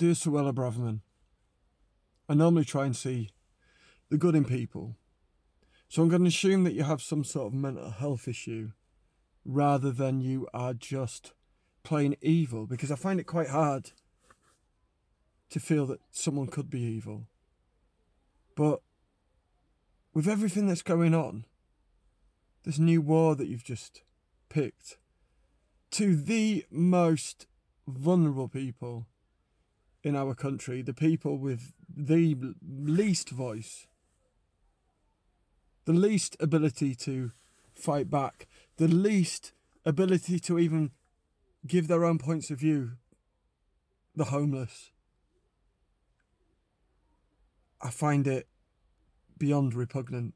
Dear Suella Braverman, I normally try and see the good in people. So I'm going to assume that you have some sort of mental health issue rather than you are just plain evil, because I find it quite hard to feel that someone could be evil. But with everything that's going on, this new war that you've just picked, to the most vulnerable people in our country, the people with the least voice, the least ability to fight back, the least ability to even give their own points of view, the homeless. I find it beyond repugnant.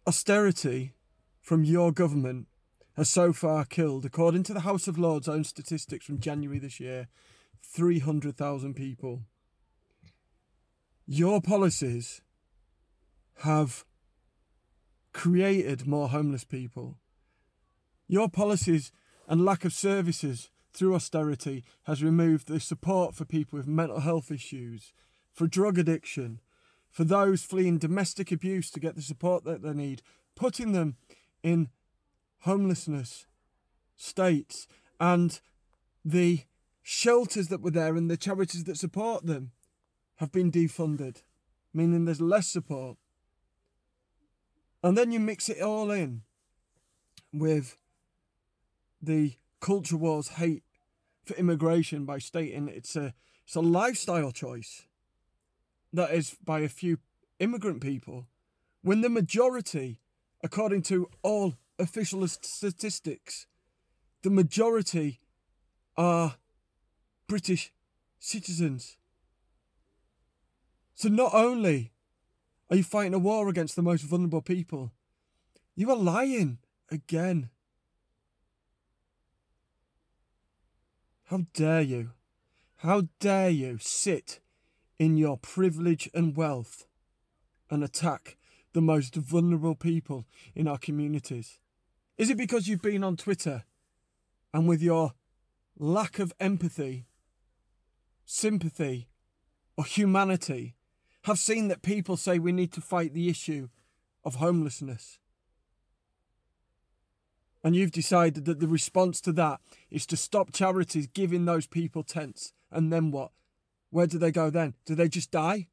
Austerity from your government has so far killed, according to the House of Lords' own statistics from January this year, 300,000 people. Your policies have created more homeless people. Your policies and lack of services through austerity has removed the support for people with mental health issues, for drug addiction, for those fleeing domestic abuse to get the support that they need, putting them in homelessness states, and the shelters that were there and the charities that support them have been defunded, meaning there's less support. And then you mix it all in with the culture war's hate for immigration by stating it's a lifestyle choice that is by a few immigrant people, when the majority, according to all official statistics, the majority are British citizens. So not only are you fighting a war against the most vulnerable people, you are lying again. How dare you? How dare you sit in your privilege and wealth and attack the most vulnerable people in our communities? Is it because you've been on Twitter and with your lack of empathy, sympathy, or humanity have seen that people say we need to fight the issue of homelessness? And you've decided that the response to that is to stop charities giving those people tents. And then what? Where do they go then? Do they just die?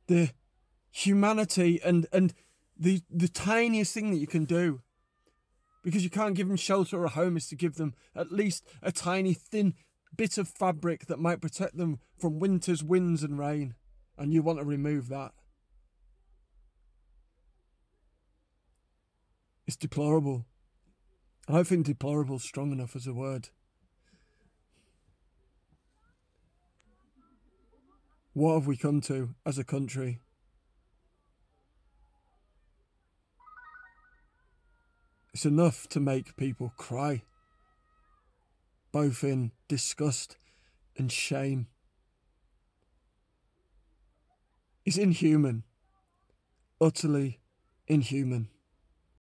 The humanity and the tiniest thing that you can do, because you can't give them shelter or a home, is to give them at least a tiny thin bit of fabric that might protect them from winter's winds and rain. And you want to remove that. It's deplorable. I don't think deplorable is strong enough as a word. What have we come to as a country? It's enough to make people cry, both in disgust and shame. It's inhuman, utterly inhuman.